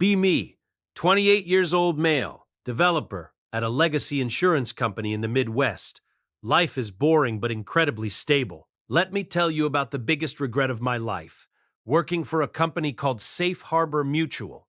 Be me, 28 years old male, developer at a legacy insurance company in the Midwest. Life is boring but incredibly stable. Let me tell you about the biggest regret of my life. Working for a company called Safe Harbor Mutual.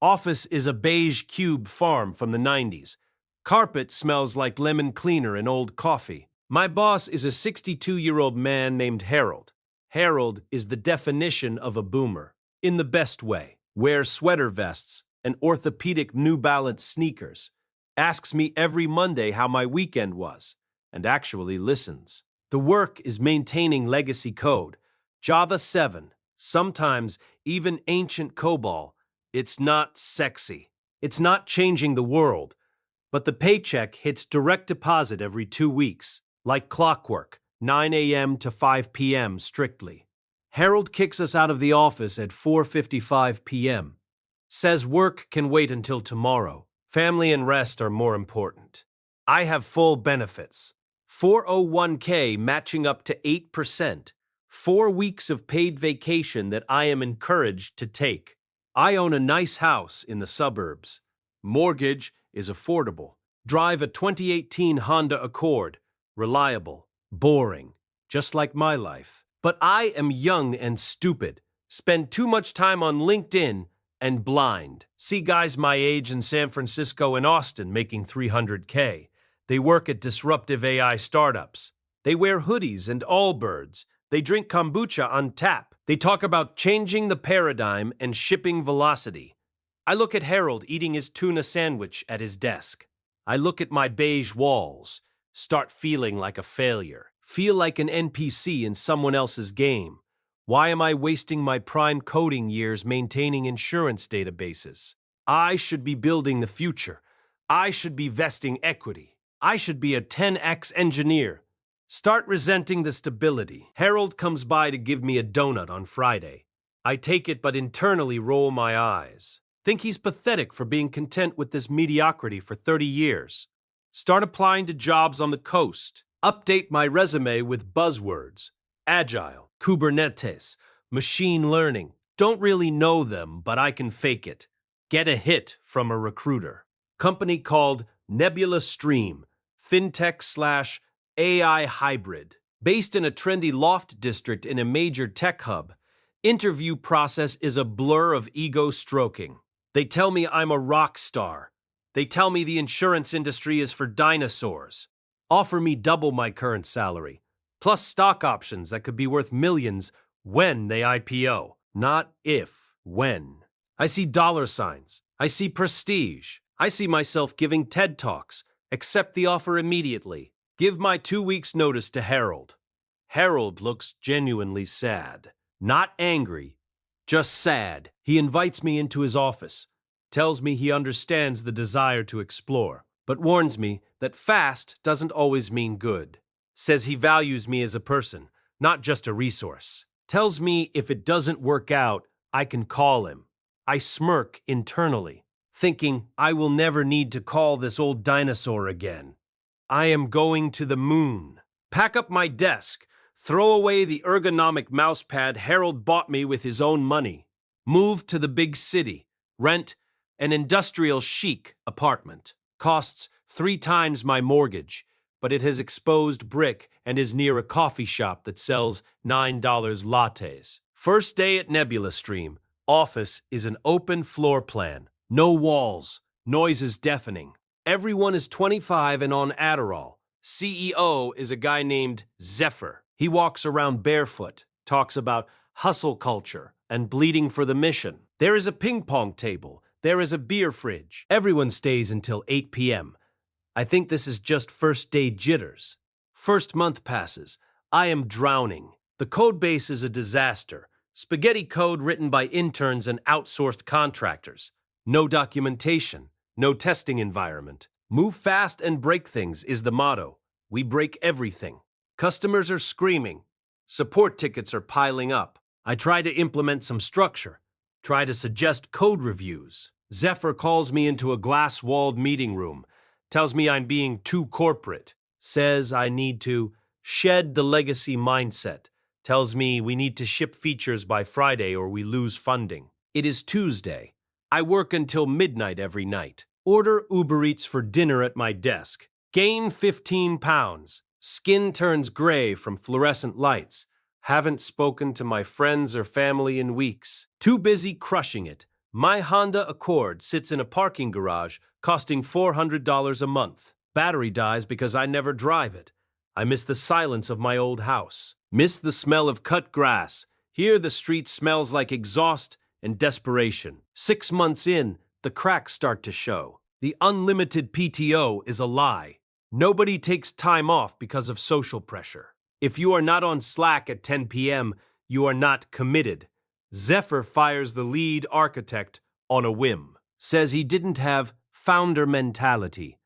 Office is a beige cube farm from the 90s. Carpet smells like lemon cleaner and old coffee. My boss is a 62-year-old man named Harold. Harold is the definition of a boomer, in the best way. Wears sweater vests and orthopedic New Balance sneakers. Asks me every Monday how my weekend was, and actually listens. The work is maintaining legacy code, Java 7, sometimes even ancient COBOL. It's not sexy. It's not changing the world. But the paycheck hits direct deposit every 2 weeks, like clockwork, 9 a.m. to 5 p.m. strictly. Harold kicks us out of the office at 4:55 p.m. Says work can wait until tomorrow. Family and rest are more important. I have full benefits. 401k matching up to 8%. 4 weeks of paid vacation that I am encouraged to take. I own a nice house in the suburbs. Mortgage is affordable. Drive a 2018 Honda Accord. Reliable. Boring. Just like my life. But I am young and stupid. Spend too much time on LinkedIn and blind. See guys my age in San Francisco and Austin making 300K. They work at disruptive AI startups. They wear hoodies and Allbirds. They drink kombucha on tap. They talk about changing the paradigm and shipping velocity. I look at Harold eating his tuna sandwich at his desk. I look at my beige walls, start feeling like a failure. Feel like an NPC in someone else's game. Why am I wasting my prime coding years maintaining insurance databases? I should be building the future. I should be vesting equity. I should be a 10x engineer. Start resenting the stability. Harold comes by to give me a donut on Friday. I take it but internally roll my eyes. Think he's pathetic for being content with this mediocrity for 30 years. Start applying to jobs on the coast. Update my resume with buzzwords. Agile, Kubernetes, machine learning. Don't really know them, but I can fake it. Get a hit from a recruiter. Company called Nebula Stream, fintech/AI hybrid. Based in a trendy loft district in a major tech hub. Interview process is a blur of ego stroking. They tell me I'm a rock star. They tell me the insurance industry is for dinosaurs. Offer me double my current salary, plus stock options that could be worth millions when they IPO. Not if, when. I see dollar signs. I see prestige. I see myself giving TED Talks. Accept the offer immediately. Give my 2 weeks' notice to Harold. Harold looks genuinely sad. Not angry, just sad. He invites me into his office, tells me he understands the desire to explore, but warns me that fast doesn't always mean good. Says he values me as a person, not just a resource. Tells me if it doesn't work out, I can call him. I smirk internally, thinking I will never need to call this old dinosaur again. I am going to the moon. Pack up my desk. Throw away the ergonomic mousepad Harold bought me with his own money. Move to the big city. Rent an industrial chic apartment. Costs 3 times my mortgage, but it has exposed brick and is near a coffee shop that sells $9 lattes. First day at Nebula Stream. Office is an open floor plan. No walls. Noise is deafening. Everyone is 25 and on Adderall. CEO is a guy named Zephyr. He walks around barefoot, talks about hustle culture and bleeding for the mission. There is a ping pong table. There is a beer fridge. Everyone stays until 8 p.m. I think this is just first day jitters. First month passes. I am drowning. The code base is a disaster. Spaghetti code written by interns and outsourced contractors. No documentation. No testing environment. Move fast and break things is the motto. We break everything. Customers are screaming. Support tickets are piling up. I try to implement some structure. Try to suggest code reviews. Zephyr calls me into a glass-walled meeting room. Tells me I'm being too corporate. Says I need to shed the legacy mindset. Tells me we need to ship features by Friday or we lose funding. It is Tuesday. I work until midnight every night. Order Uber Eats for dinner at my desk. Gain 15 pounds. Skin turns gray from fluorescent lights. Haven't spoken to my friends or family in weeks. Too busy crushing it. My Honda Accord sits in a parking garage, costing $400 a month. Battery dies because I never drive it. I miss the silence of my old house. Miss the smell of cut grass. Here the street smells like exhaust and desperation. 6 months in, the cracks start to show. The unlimited PTO is a lie. Nobody takes time off because of social pressure. If you are not on Slack at 10 p.m., you are not committed. Zephyr fires the lead architect on a whim. Says he didn't have founder mentality.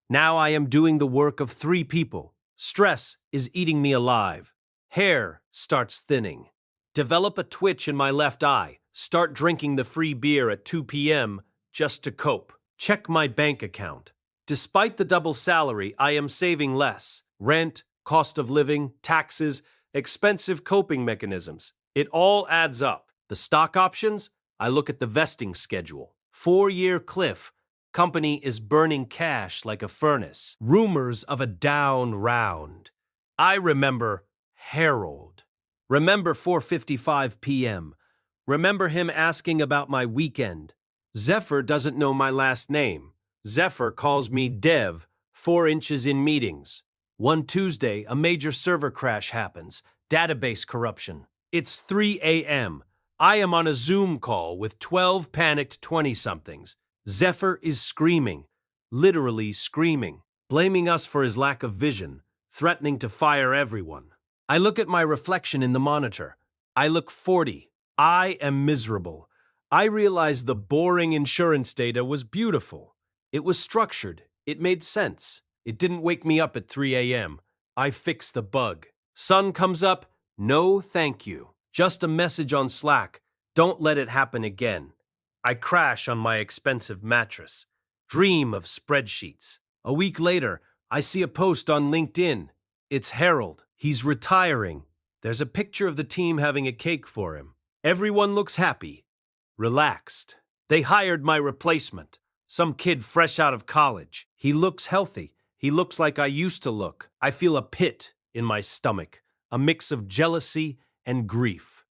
Now I am doing the work of 3 people. Stress is eating me alive. Hair starts thinning. Develop a twitch in my left eye. Start drinking the free beer at 2 p.m. just to cope. Check my bank account. Despite the double salary, I am saving less. Rent, cost of living, taxes, expensive coping mechanisms. It all adds up. The stock options? I look at the vesting schedule. 4-year cliff. Company is burning cash like a furnace. Rumors of a down round. I remember Harold. Remember 4:55 p.m. Remember him asking about my weekend. Zephyr doesn't know my last name. Zephyr calls me Dev, 4 inches in meetings. One Tuesday, a major server crash happens. Database corruption. It's 3 a.m. I am on a Zoom call with 12 panicked 20-somethings. Zephyr is screaming, literally screaming, blaming us for his lack of vision, threatening to fire everyone. I look at my reflection in the monitor. I look 40. I am miserable. I realize the boring insurance data was beautiful. It was structured. It made sense. It didn't wake me up at 3 a.m. I fixed the bug. Sun comes up. No, thank you. Just a message on Slack. Don't let it happen again. I crash on my expensive mattress. Dream of spreadsheets. A week later, I see a post on LinkedIn. It's Harold. He's retiring. There's a picture of the team having a cake for him. Everyone looks happy, relaxed. They hired my replacement, some kid fresh out of college. He looks healthy. He looks like I used to look. I feel a pit in my stomach, a mix of jealousy and grief.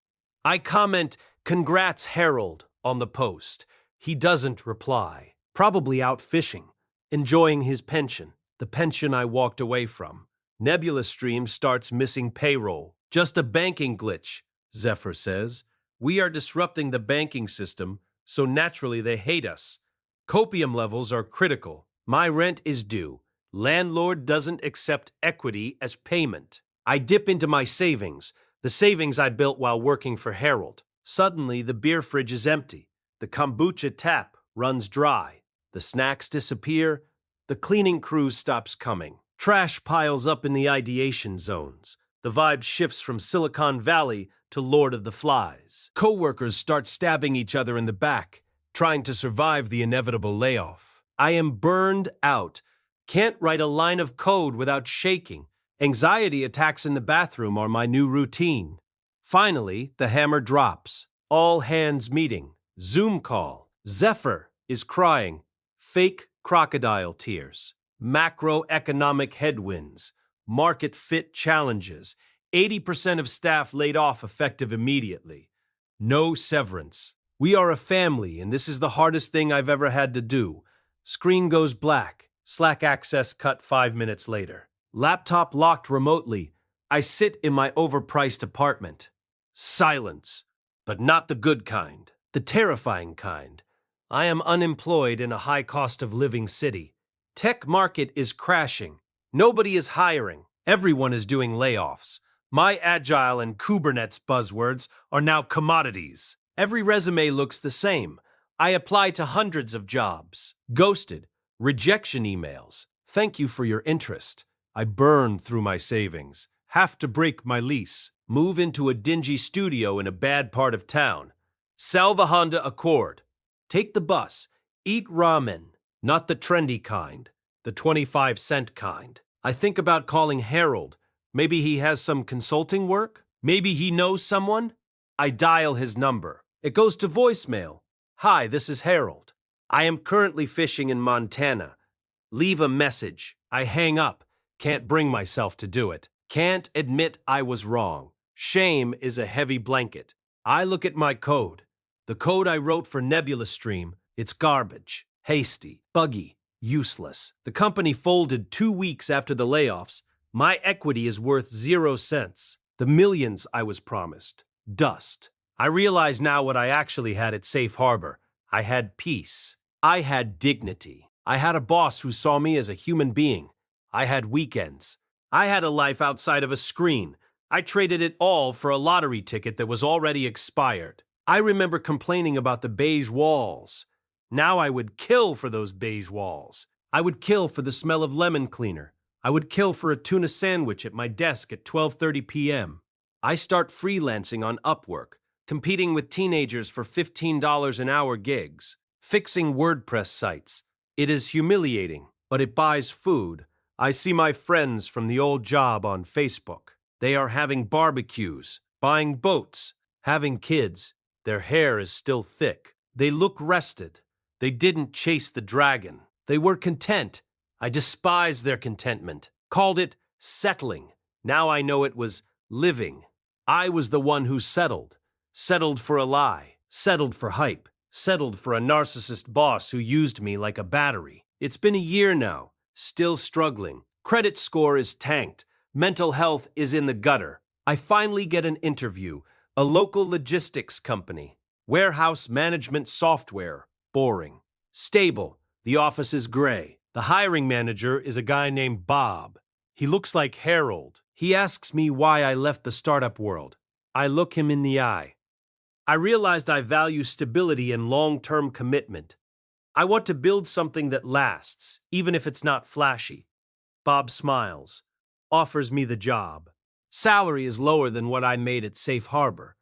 I comment, "Congrats, Harold," on the post. He doesn't reply. Probably out fishing, enjoying his pension, the pension I walked away from. Nebula Stream starts missing payroll. Just a banking glitch, Zephyr says. We are disrupting the banking system, so naturally they hate us. Copium levels are critical. My rent is due. Landlord doesn't accept equity as payment. I dip into my savings, the savings I built while working for Harold. Suddenly, the beer fridge is empty. The kombucha tap runs dry. The snacks disappear. The cleaning crew stops coming. Trash piles up in the ideation zones. The vibe shifts from Silicon Valley to Lord of the Flies. Coworkers start stabbing each other in the back, trying to survive the inevitable layoff. I am burned out. Can't write a line of code without shaking. Anxiety attacks in the bathroom are my new routine. Finally, the hammer drops. All hands meeting. Zoom call. Zephyr is crying. Fake crocodile tears. Macroeconomic headwinds. Market fit challenges. 80% of staff laid off effective immediately. No severance. We are a family, and this is the hardest thing I've ever had to do. Screen goes black. Slack access cut 5 minutes later. Laptop locked remotely. I sit in my overpriced apartment. Silence. But not the good kind. The terrifying kind. I am unemployed in a high cost of living city. Tech market is crashing. Nobody is hiring. Everyone is doing layoffs. My agile and Kubernetes buzzwords are now commodities. Every resume looks the same. I apply to hundreds of jobs. Ghosted. Rejection emails. Thank you for your interest. I burn through my savings. Have to break my lease. Move into a dingy studio in a bad part of town. Sell the Honda Accord. Take the bus. Eat ramen. Not the trendy kind. The 25-cent kind. I think about calling Harold. Maybe he has some consulting work? Maybe he knows someone? I dial his number. It goes to voicemail. Hi, this is Harold. I am currently fishing in Montana. Leave a message. I hang up. Can't bring myself to do it. Can't admit I was wrong. Shame is a heavy blanket. I look at my code. The code I wrote for Nebula Stream, it's garbage, hasty, buggy, useless. The company folded 2 weeks after the layoffs. My equity is worth 0 cents. The millions I was promised, dust. I realize now what I actually had at Safe Harbor. I had peace. I had dignity. I had a boss who saw me as a human being. I had weekends. I had a life outside of a screen. I traded it all for a lottery ticket that was already expired. I remember complaining about the beige walls. Now I would kill for those beige walls. I would kill for the smell of lemon cleaner. I would kill for a tuna sandwich at my desk at 12:30 p.m. I start freelancing on Upwork, competing with teenagers for $15 an hour gigs, fixing WordPress sites. It is humiliating, but it buys food. I see my friends from the old job on Facebook. They are having barbecues, buying boats, having kids. Their hair is still thick. They look rested. They didn't chase the dragon. They were content. I despised their contentment. Called it settling. Now I know it was living. I was the one who settled. Settled for a lie. Settled for hype. Settled for a narcissist boss who used me like a battery. It's been a year now. Still struggling. Credit score is tanked. Mental health is in the gutter. I finally get an interview. A local logistics company. Warehouse management software. Boring. Stable. The office is gray. The hiring manager is a guy named Bob. He looks like Harold. He asks me why I left the startup world. I look him in the eye. I realized I value stability and long-term commitment. I want to build something that lasts, even if it's not flashy. Bob smiles, offers me the job. Salary is lower than what I made at Safe Harbor.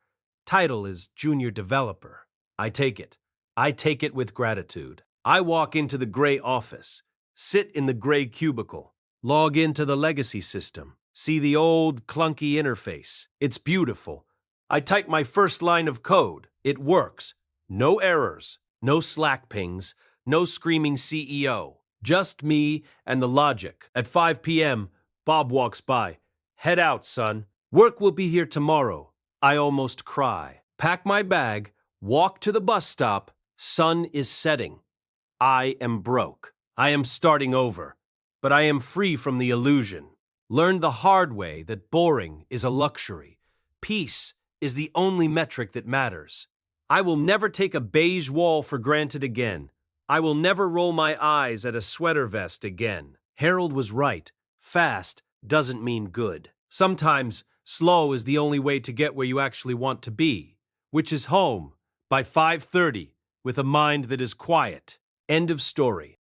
Title is junior developer. I take it. I take it with gratitude. I walk into the gray office, sit in the gray cubicle, log into the legacy system, see the old clunky interface. It's beautiful. I type my first line of code. It works. No errors, no Slack pings, no screaming CEO. Just me and the logic. At 5 p.m., Bob walks by. Head out, son. Work will be here tomorrow. I almost cry. Pack my bag, walk to the bus stop. Sun is setting. I am broke. I am starting over. But I am free from the illusion. Learned the hard way that boring is a luxury. Peace is the only metric that matters. I will never take a beige wall for granted again. I will never roll my eyes at a sweater vest again. Harold was right. Fast doesn't mean good. Sometimes slow is the only way to get where you actually want to be, which is home by 5:30 with a mind that is quiet. End of story.